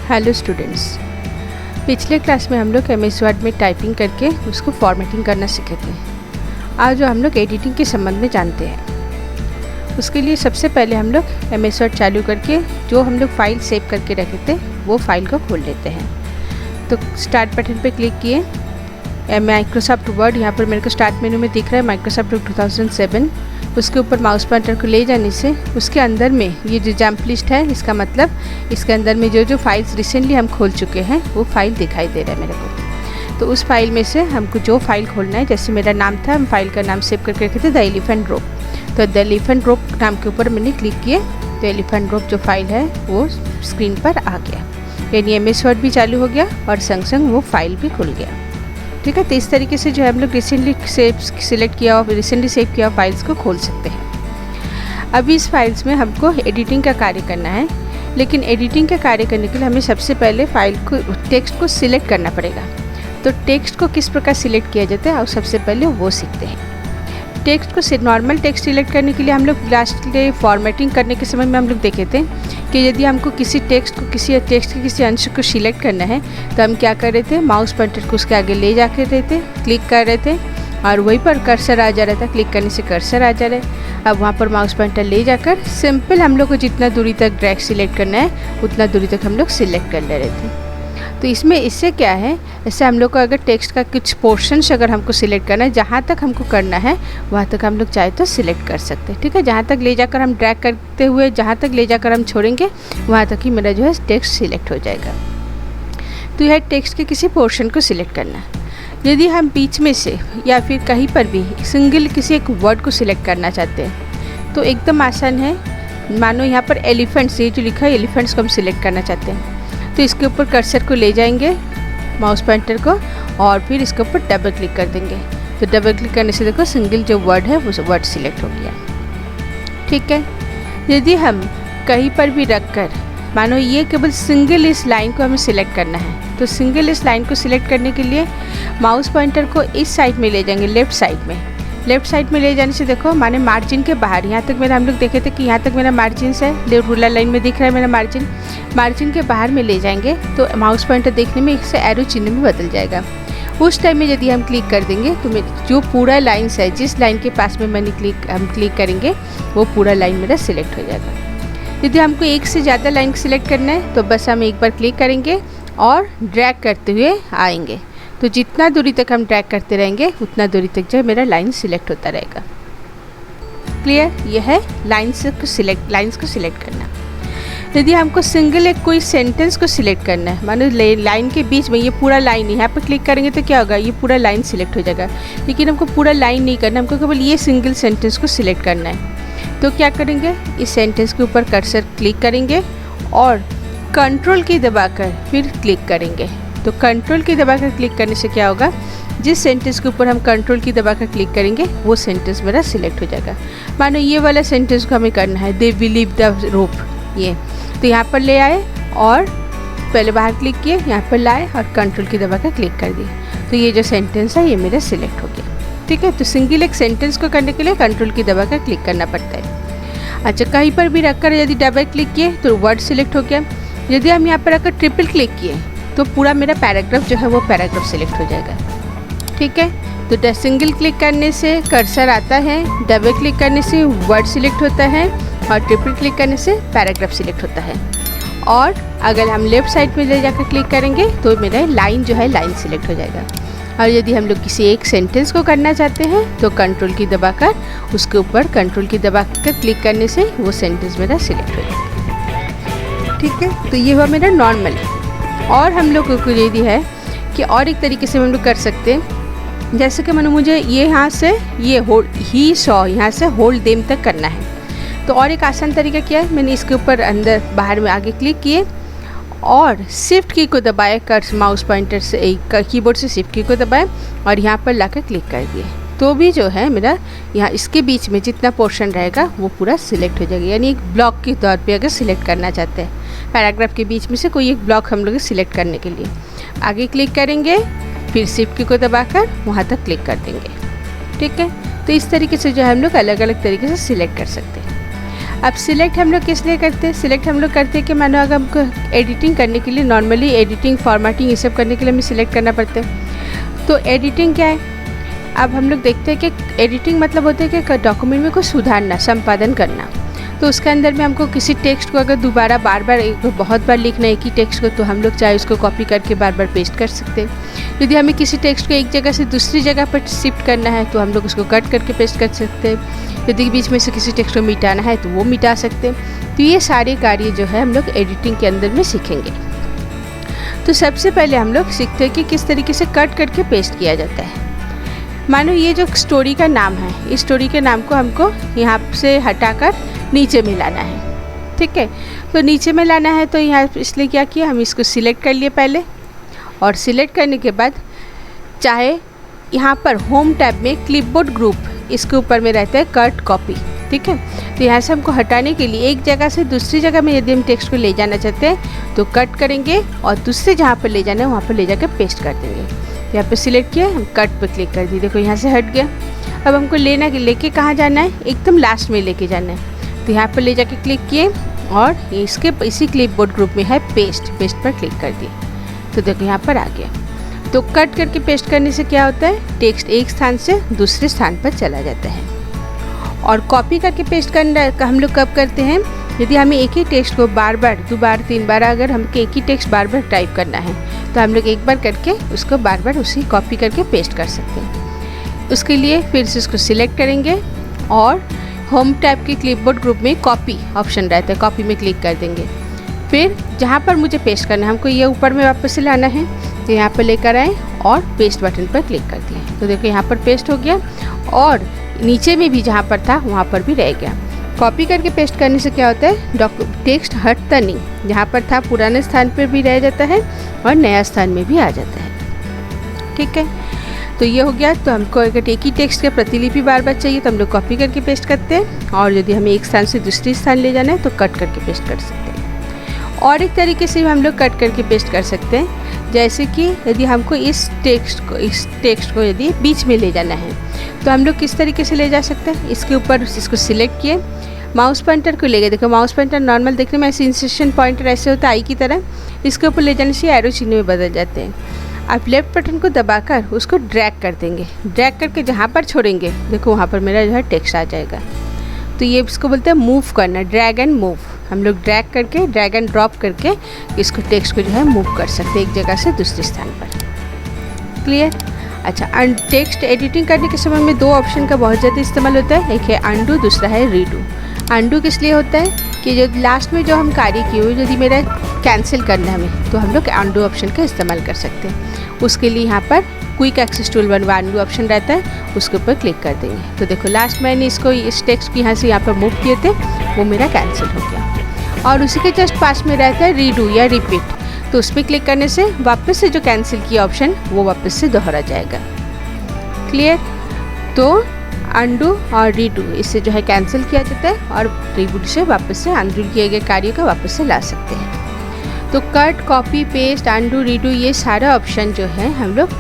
Hello students, पिछले class में हम लोग MS वर्ड में टाइपिंग करके उसको फॉर्मेटिंग करना सीखे थे। आज हम लोग एडिटिंग के संबंध में जानते हैं। उसके लिए सबसे पहले हम लोग MS वर्ड चालू करके जो हम लोग फाइल सेव करके रखे थे वो फाइल को खोल लेते हैं। तो स्टार्ट बटन पे क्लिक किए। माइक्रोसॉफ्ट वर्ड यहाँ पर मेरे को स्टार्ट मेनू में दिख रहा है माइक्रोसॉफ्ट वर्ड 2007। उसके ऊपर माउस पॉइंटर को ले जाने से उसके अंदर में ये जो जंप लिस्ट है, इसका मतलब इसके अंदर में जो फाइल्स रिसेंटली हम खोल चुके हैं वो फाइल दिखाई दे रहा है मेरे को। तो उस फाइल में से हमको जो फाइल खोलना है, जैसे मेरा नाम था, हम फाइल का नाम सेव करके रखे थे द एलिफेंट रोप। तो द एलिफेंट रोप नाम के ऊपर मैंने क्लिक किए तो एलिफेंट रोप जो फाइल है वो स्क्रीन पर आ गया, यानी MS वर्ड भी चालू हो गया और संग संग वो फाइल भी खुल गया। ठीक है, तो इस तरीके से जो है हम लोग रिसेंटली सेव किया फाइल्स को खोल सकते हैं। अभी इस फाइल्स में हमको एडिटिंग का कार्य करना है, लेकिन एडिटिंग का कार्य करने के लिए हमें सबसे पहले फाइल को टेक्स्ट को सिलेक्ट करना पड़ेगा। तो टेक्स्ट को किस प्रकार सिलेक्ट किया जाता है और सबसे पहले वो सीखते हैं। टेक्स्ट को नॉर्मल टेक्स्ट सिलेक्ट करने के लिए हम लोग लास्ट डे फॉर्मेटिंग करने के समय में हम लोग देखे थे कि यदि हमको किसी टेक्स्ट के किसी अंश को सिलेक्ट करना है तो हम क्या कर रहे थे, माउस पॉइंटर को उसके आगे ले जा रहे थे, क्लिक कर रहे थे और वहीं पर कर्सर आ जा रहा था। क्लिक करने से कर्सर आ जा रहा है। अब वहाँ पर माउस पॉइंटर ले जाकर सिंपल हम लोग को जितना दूरी तक ड्रैग सिलेक्ट करना है उतना दूरी तक हम लोग सिलेक्ट कर ले रहे थे। तो इससे क्या है, इससे हम लोग को अगर टेक्स्ट का कुछ पोर्शंस अगर हमको सिलेक्ट करना है, जहाँ तक हमको करना है वहाँ तक हम लोग चाहे तो सिलेक्ट कर सकते हैं। ठीक है, जहाँ तक ले जाकर हम ड्रैग करते हुए जहाँ तक ले जाकर हम छोड़ेंगे वहाँ तक ही मेरा जो है टेक्स्ट सिलेक्ट हो जाएगा। तो यह टेक्स्ट के किसी पोर्शन को सिलेक्ट करना है। यदि हम बीच में से या फिर कहीं पर भी सिंगल किसी एक वर्ड को सिलेक्ट करना चाहते हैं तो एकदम आसान है। मानो यहाँ पर एलिफेंट्स, ये जो लिखा है एलिफेंट्स को हम सिलेक्ट करना चाहते हैं तो इसके ऊपर कर्सर को ले जाएंगे माउस पॉइंटर को और फिर इसके ऊपर डबल क्लिक कर देंगे। तो डबल क्लिक करने से देखो सिंगल जो वर्ड है वो वर्ड सिलेक्ट हो गया। ठीक है, यदि हम कहीं पर भी रखकर मानो ये केवल सिंगल इस लाइन को हमें सिलेक्ट करना है तो सिंगल इस लाइन को सिलेक्ट करने के लिए माउस पॉइंटर को इस साइड में ले जाएंगे, लेफ़्ट साइड में ले जाने से देखो माने मार्जिन के बाहर, यहाँ तक मेरा हम लोग देखे थे कि यहाँ तक मेरा मार्जिन है, रूलर लाइन में दिख रहा है मेरा मार्जिन के बाहर में ले जाएंगे तो माउस पॉइंटर देखने में इससे एरो चिन्ह में बदल जाएगा। उस टाइम में यदि हम क्लिक कर देंगे तो जो पूरा लाइन है, जिस लाइन के पास में हम क्लिक करेंगे वो पूरा लाइन मेरा सिलेक्ट हो जाएगा। यदि हमको एक से ज़्यादा लाइन सिलेक्ट करना है तो बस हम एक बार क्लिक करेंगे और ड्रैग करते हुए आएंगे। तो जितना दूरी तक हम ड्रैग करते रहेंगे उतना दूरी तक जो है मेरा लाइन सिलेक्ट होता रहेगा। क्लियर, यह है लाइन्स को सिलेक्ट करना। यदि हमको सिंगल एक कोई सेंटेंस को सिलेक्ट करना है, मानो लाइन के बीच में ये पूरा लाइन, यहाँ पर क्लिक करेंगे तो क्या होगा, ये पूरा लाइन सिलेक्ट हो जाएगा। लेकिन हमको पूरा लाइन नहीं करना, हमको केवल ये सिंगल सेंटेंस को सिलेक्ट करना है। तो क्या करेंगे, इस सेंटेंस के ऊपर कर्सर क्लिक करेंगे और कंट्रोल की दबाकर फिर क्लिक करेंगे। तो कंट्रोल की दबाकर क्लिक करने से क्या होगा, जिस सेंटेंस के ऊपर हम कंट्रोल की दबाकर क्लिक करेंगे वो सेंटेंस मेरा सिलेक्ट हो जाएगा। मानो ये वाला सेंटेंस को हमें करना है, they will leave the rope, ये तो यहाँ पर ले आए और पहले बाहर क्लिक किए, यहाँ पर लाए और कंट्रोल की दबाकर क्लिक कर दिए तो ये जो सेंटेंस है ये मेरा सिलेक्ट हो गया। ठीक है, तो सिंगल एक सेंटेंस को करने के लिए कंट्रोल की दबाकर क्लिक करना पड़ता है। अच्छा, कहीं पर भी रखकर यदि डबल क्लिक किए तो वर्ड सिलेक्ट हो गया। यदि हम यहाँ पर रखकर ट्रिपल क्लिक किए तो पूरा मेरा पैराग्राफ जो है वो पैराग्राफ सिलेक्ट हो जाएगा। ठीक है, तो सिंगल क्लिक करने से कर्सर आता है, डबल क्लिक करने से वर्ड सिलेक्ट होता है और ट्रिपल क्लिक करने से पैराग्राफ सिलेक्ट होता है। और अगर हम लेफ़्ट साइड में ले जाकर क्लिक करेंगे तो मेरा लाइन जो है लाइन सिलेक्ट हो जाएगा। और यदि हम लोग किसी एक सेंटेंस को करना चाहते हैं तो कंट्रोल की दबाकर उसके ऊपर कंट्रोल की दबाकर क्लिक करने से वो सेंटेंस मेरा सिलेक्ट हो जाएगा। ठीक है, तो ये हुआ मेरा नॉर्मल। और हम लोगों को यदि है कि और एक तरीके से हम लोग कर सकते हैं, जैसे कि मैंने मुझे ये यहाँ से ये ही सॉ यहाँ से होल्ड देम तक करना है तो और एक आसान तरीका क्या है, मैंने इसके ऊपर अंदर बाहर में आगे क्लिक किए और शिफ्ट की को दबाए, कर माउस पॉइंटर से कीबोर्ड से शिफ्ट की को दबाए और यहाँ पर लाकर क्लिक कर दिए तो भी जो है मेरा यहाँ इसके बीच में जितना पोर्शन रहेगा वो पूरा सिलेक्ट हो जाएगा। यानी एक ब्लॉक के तौर पे अगर सिलेक्ट करना चाहते हैं पैराग्राफ के बीच में से कोई एक ब्लॉक हम लोग सिलेक्ट करने के लिए आगे क्लिक करेंगे, फिर शिफ्ट की को दबाकर वहाँ तक क्लिक कर देंगे। ठीक है, तो इस तरीके से जो है हम लोग अलग अलग तरीके से सिलेक्ट कर सकते हैं। अब सिलेक्ट हम लोग किस लिए करते हैं? सिलेक्ट हम लोग करते हैं कि मानो अगर हमको एडिटिंग करने के लिए, नॉर्मली एडिटिंग फॉर्मेटिंग ये सब करने के लिए हमें सिलेक्ट करना पड़ता है। तो एडिटिंग क्या है? अब हम लोग देखते हैं कि एडिटिंग मतलब होता है कि डॉक्यूमेंट में कुछ सुधारना, संपादन करना। तो उसके अंदर में हमको किसी टेक्स्ट को अगर दोबारा बार बार बहुत बार लिखना है एक ही टेक्स्ट को, तो हम लोग चाहे उसको कॉपी करके बार बार पेस्ट कर सकते हैं। यदि हमें किसी टेक्स्ट को एक जगह से दूसरी जगह पर शिफ्ट करना है तो हम लोग उसको कट करके पेस्ट कर सकते हैं। यदि बीच में से किसी टेक्स्ट को मिटाना है तो वो मिटा सकते हैं। तो ये सारे कार्य जो है हम लोग एडिटिंग के अंदर में सीखेंगे। तो सबसे पहले हम लोग सीखते हैं कि किस तरीके से कट करके पेस्ट किया जाता है। मानो ये जो स्टोरी का नाम है, इस स्टोरी के नाम को हमको यहाँ से हटाकर नीचे में लाना है, ठीक है। तो नीचे में लाना है तो यहाँ इसलिए क्या किया, हम इसको सिलेक्ट कर लिए पहले, और सिलेक्ट करने के बाद चाहे यहाँ पर होम टैब में क्लिपबोर्ड ग्रुप इसके ऊपर में रहता है कट कॉपी, ठीक है। तो यहाँ से हमको हटाने के लिए एक जगह से दूसरी जगह में यदि हम टेक्स्ट को ले जाना चाहते हैं तो कट करेंगे और दूसरे जहाँ पर ले जाना है वहाँ पर ले जाकर पेस्ट कर देंगे। यहाँ पे सिलेक्ट किया, हम कट पे क्लिक कर दिए, देखो यहाँ से हट गया। अब हमको लेके कहाँ जाना है, एकदम लास्ट में लेके जाना है। तो यहाँ पर ले जाके क्लिक किए और इसी क्लिपबोर्ड ग्रुप में है पेस्ट पर क्लिक कर दिए। तो देखो यहाँ पर आ गया। तो कट करके पेस्ट करने से क्या होता है, टेक्स्ट एक स्थान से दूसरे स्थान पर चला जाता है। और कॉपी करके पेस्ट करना हम लोग कब करते हैं, यदि हमें एक ही टेक्स्ट को बार बार 2 बार 3 बार अगर हमको एक ही टेक्स्ट बार बार टाइप करना है तो हम लोग एक बार करके उसको बार बार उसी कॉपी करके पेस्ट कर सकते हैं। उसके लिए फिर से उसको सिलेक्ट करेंगे और होम टैब के क्लिपबोर्ड ग्रुप में कॉपी ऑप्शन रहता है, कॉपी में क्लिक कर देंगे। फिर जहाँ पर मुझे पेस्ट करना है, हमको ये ऊपर में वापस से लाना है, तो यहाँ पर लेकर आए और पेस्ट बटन पर क्लिक कर दिए। तो देखो यहाँ पर पेस्ट हो गया और नीचे में भी जहाँ पर था वहाँ पर भी रह गया। कॉपी करके पेस्ट करने से क्या होता है, टेक्स्ट हटता नहीं, जहाँ पर था पुराने स्थान पर भी रह जाता है और नया स्थान में भी आ जाता है, ठीक है। तो ये हो गया। तो हमको अगर एक ही टेक्स्ट का प्रतिलिपि बार बार चाहिए तो हम लोग कॉपी करके पेस्ट करते हैं, और यदि हमें एक स्थान से दूसरे स्थान ले जाना है तो कट करके पेस्ट कर सकते हैं। और एक तरीके से हम लोग कट करके पेस्ट कर सकते हैं, जैसे कि यदि हमको इस टेक्स्ट को यदि बीच में ले जाना है तो हम लोग किस तरीके से ले जा सकते हैं। इसके ऊपर इसको सिलेक्ट किए, माउस पॉइंटर को ले गए। देखो माउस पॉइंटर नॉर्मल देखने में ऐसे इंसर्शन पॉइंटर ऐसे होता है आई की तरह, इसके ऊपर ले जाने से एरो चिन्ह में बदल जाते हैं। आप लेफ्ट बटन को दबाकर उसको ड्रैग कर देंगे, ड्रैग करके जहाँ पर छोड़ेंगे देखो वहाँ पर मेरा जो है टेक्स्ट आ जाएगा। तो ये इसको बोलते हैं मूव करना, ड्रैग एंड मूव। हम लोग ड्रैग करके ड्रैग एंड ड्रॉप करके इसको टेक्स्ट को जो है मूव कर सकते हैं एक जगह से दूसरे स्थान पर। क्लियर? अच्छा, टेक्स्ट एडिटिंग करने के समय में 2 ऑप्शन का बहुत ज़्यादा इस्तेमाल होता है, एक है अंडू, दूसरा है रीडू। अंडू किस लिए होता है कि जो लास्ट में जो हम कार्य किए हुए यदि मेरा कैंसिल करना है हमें तो हम लोग अंडू ऑप्शन का इस्तेमाल कर सकते हैं। उसके लिए यहाँ पर quick access tool one undo option रहता है, उसके ऊपर क्लिक कर देंगे। तो देखो लास्ट मैंने इसको इस टेक्स्ट को यहाँ से यहाँ पर मूव किए थे, वो मेरा कैंसिल हो गया। और उसी के जस्ट पास में रहता है रीडू या रिपीट, तो उस पर क्लिक करने से वापस से जो कैंसिल किया ऑप्शन वो वापस से दोहरा जाएगा। क्लियर? तो अंडू और रीडू इससे जो है कैंसिल किया जाता है और रीबूट से वापस से अंडू किए गए कार्यों को वापस से ला सकते हैं। तो cut, copy, paste, undo, redo ये सारा ऑप्शन जो है हम लोग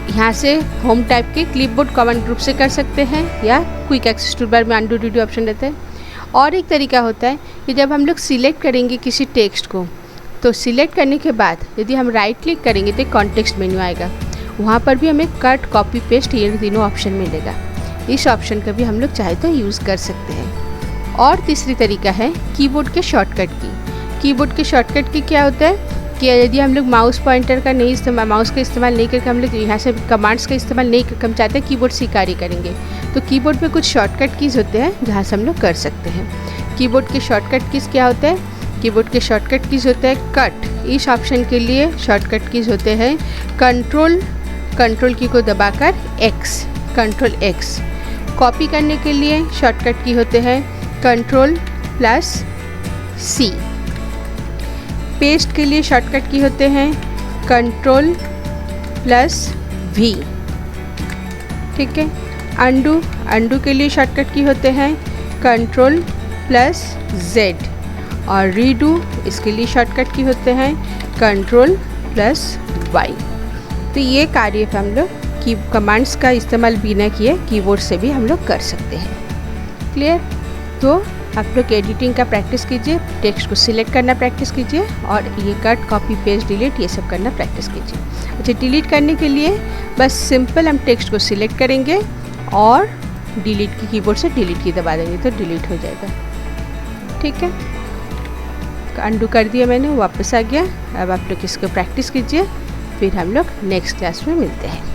यहाँ से होम टाइप के क्लिपबोर्ड कमांड ग्रुप से कर सकते हैं या क्विक एक्सेस टूल बार में अंडू रीडू ऑप्शन रहता है। और एक तरीका होता है कि जब हम लोग सिलेक्ट करेंगे किसी टेक्स्ट को, तो सिलेक्ट करने के बाद यदि हम राइट क्लिक करेंगे तो कॉन्टेक्स्ट मेन्यू आएगा, वहाँ पर भी हमें कट, कॉपी, पेस्ट ये तीनों ऑप्शन मिलेगा। इस ऑप्शन का भी हम लोग चाहे तो यूज़ कर सकते हैं। और तीसरी तरीका है कीबोर्ड के शॉर्टकट की। कीबोर्ड के शॉर्टकट की क्या होता है कि यदि हम लोग माउस पॉइंटर का नहीं इस्तेमाल, माउस का इस्तेमाल नहीं करके हम लोग यहाँ से कमांड्स का इस्तेमाल नहीं करके हम चाहते हैं कीबोर्ड से कार्य करेंगे, तो कीबोर्ड पे कुछ शॉर्टकट कीज़ होते हैं जहाँ से हम लोग कर सकते हैं। कीबोर्ड के शॉर्टकट कीज़ क्या होते हैं? कीबोर्ड के शॉर्टकट कीज़ होते हैं कट, इस ऑप्शन के लिए शॉर्टकट कीज़ होते हैं कंट्रोल की को दबाकर एक्स, कंट्रोल एक्स। कॉपी करने के लिए शॉर्टकट की होते हैं Ctrl+C। पेस्ट के लिए शॉर्टकट की होते हैं Ctrl+V। ठीक है। अंडू के लिए शॉर्टकट की होते हैं Ctrl+Z। और रीडू इसके लिए शॉर्टकट की होते हैं Ctrl+Y। तो ये कार्य हम लोग की कमांड्स का इस्तेमाल बिना किए कीबोर्ड से भी हम लोग कर सकते हैं। क्लियर? तो आप लोग एडिटिंग का प्रैक्टिस कीजिए, टेक्स्ट को सिलेक्ट करना प्रैक्टिस कीजिए और ये कट, कॉपी, पेस्ट, डिलीट ये सब करना प्रैक्टिस कीजिए। अच्छा, डिलीट करने के लिए बस सिंपल हम टेक्स्ट को सिलेक्ट करेंगे और डिलीट की कीबोर्ड से डिलीट की दबा देंगे तो डिलीट हो जाएगा। ठीक है, अंडू कर दिया मैंने, वापस आ गया। अब आप लोग इसको प्रैक्टिस कीजिए, फिर हम लोग नेक्स्ट क्लास में मिलते हैं।